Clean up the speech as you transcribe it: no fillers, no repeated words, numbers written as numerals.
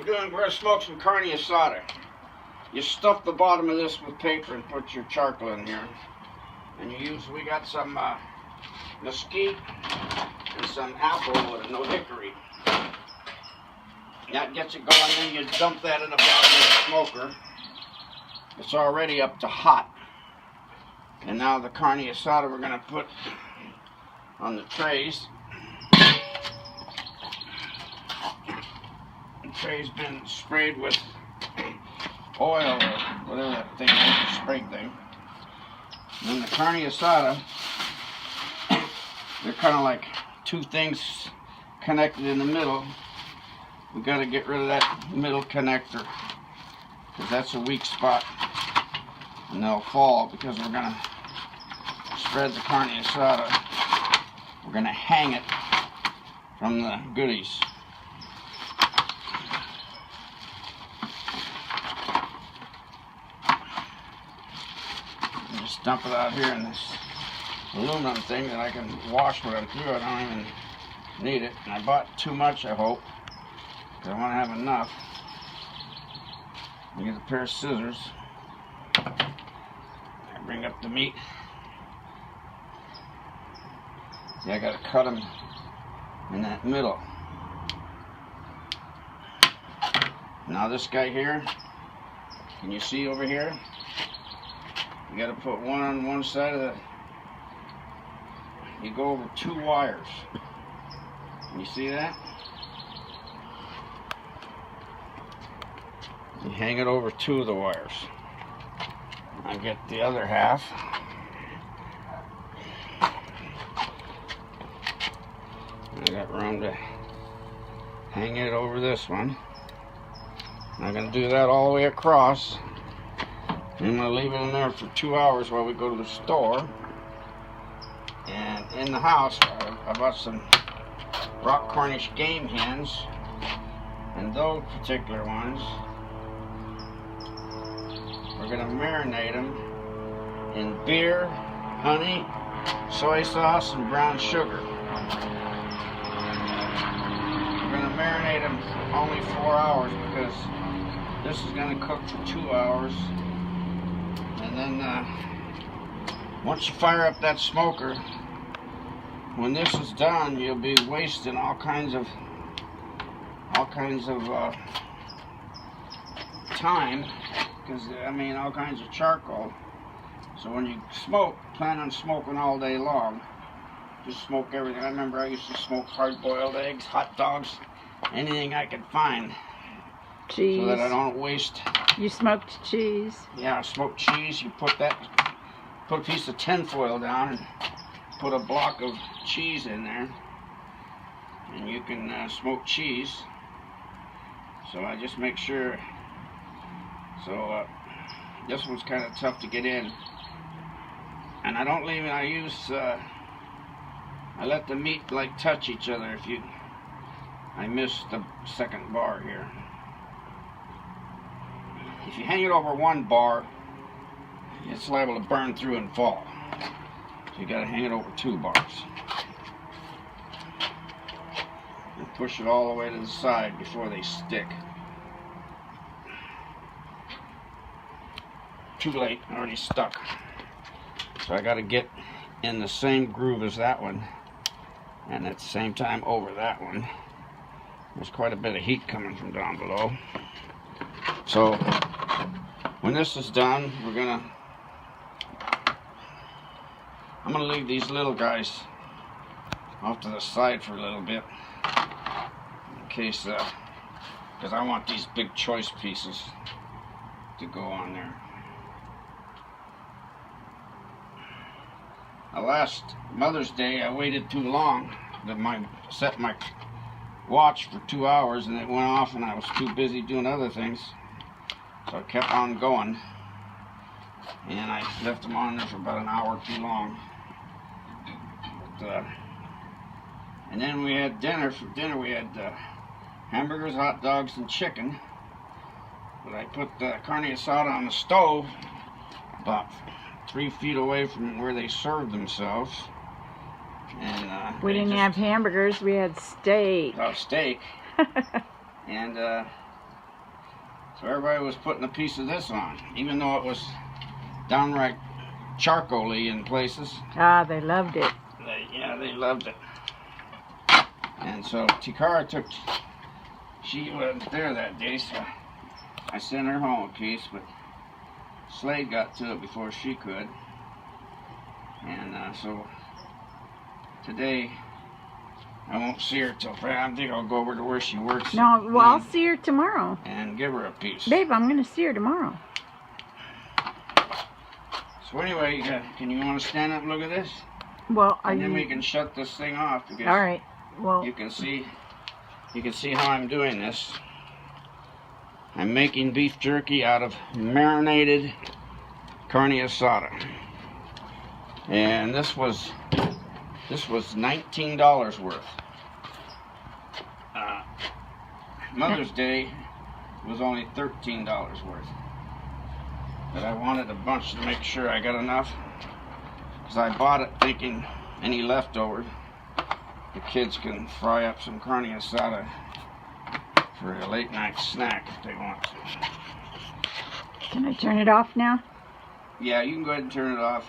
We're going to smoke some carne asada. You stuff the bottom of this with paper and put your charcoal in here. And we got some mesquite and some apple wood and no hickory. That gets it going, then you dump that in the bottom of the smoker. It's already up to hot. And now the carne asada we're going to put on the trays. The tray's been sprayed with oil or whatever that thing is, the spray thing. And then the carne asada, they're kind of like two things connected in the middle. We got to get rid of that middle connector because that's a weak spot, and they'll fall because we're going to spread the carne asada. We're going to hang it from the goodies. Just dump it out here in this aluminum thing that I can wash when I'm through. I don't even need it. And I bought too much, I hope, because I want to have enough. I get a pair of scissors. I bring up the meat. See, I got to cut them in that middle. Now this guy here, can you see over here? You got to put one on one side of the. You go over two wires. Can you see that? You hang it over two of the wires. I get the other half. I got room to hang it over this one. I'm going to do that all the way across. I'm going to leave it in there for 2 hours while we go to the store. And in the house, I bought some rock Cornish game hens. And those particular ones, we're going to marinate them in beer, honey, soy sauce, and brown sugar. We're going to marinate them only 4 hours because this is going to cook for 2 hours. And then once you fire up that smoker, when this is done, you'll be wasting all kinds of time, because I mean all kinds of charcoal. So when you smoke, plan on smoking all day long. Just smoke everything. I remember I used to smoke hard-boiled eggs, hot dogs, anything I could find. Cheese. So that I don't waste. You smoked cheese? Yeah, smoked cheese. You put a piece of tin foil down and put a block of cheese in there, and you can smoke cheese. So I just make sure. So this one's kind of tough to get in, and I don't leave it. I let the meat like touch each other. I missed the second bar here. If you hang it over one bar, it's liable to burn through and fall. So you got to hang it over 2 bars. And push it all the way to the side before they stick. Too late, already stuck. So I got to get in the same groove as that one, and at the same time over that one. There's quite a bit of heat coming from down below. So when this is done, I'm gonna leave these little guys off to the side for a little bit, in case, because I want these big choice pieces to go on there. Last Mother's Day, I waited too long. Set my watch for 2 hours, and it went off, and I was too busy doing other things. So I kept on going, and I left them on there for about an hour too long. But, and then we had dinner. For dinner we had hamburgers, hot dogs, and chicken. But I put the carne asada on the stove about 3 feet away from where they served themselves. And we didn't have hamburgers, we had steak. Oh, steak. And So everybody was putting a piece of this on, even though it was downright charcoaly in places. Ah, they loved it. They loved it. And so Tikara she wasn't there that day, so I sent her home a piece, but Slade got to it before she could. And so today I won't see her till Friday. I think I'll go over to where she works. No, well, I'll see her tomorrow. And give her a piece. Babe, I'm going to see her tomorrow. So anyway, can you want to stand up and look at this? Well, and then we can shut this thing off. Because all right. Well, you can see how I'm doing this. I'm making beef jerky out of marinated carne asada. And this was $19 worth. Mother's Day was only $13 worth. But I wanted a bunch to make sure I got enough. Because I bought it thinking any leftover, the kids can fry up some carne asada for a late night snack if they want to. Can I turn it off now? Yeah, you can go ahead and turn it off.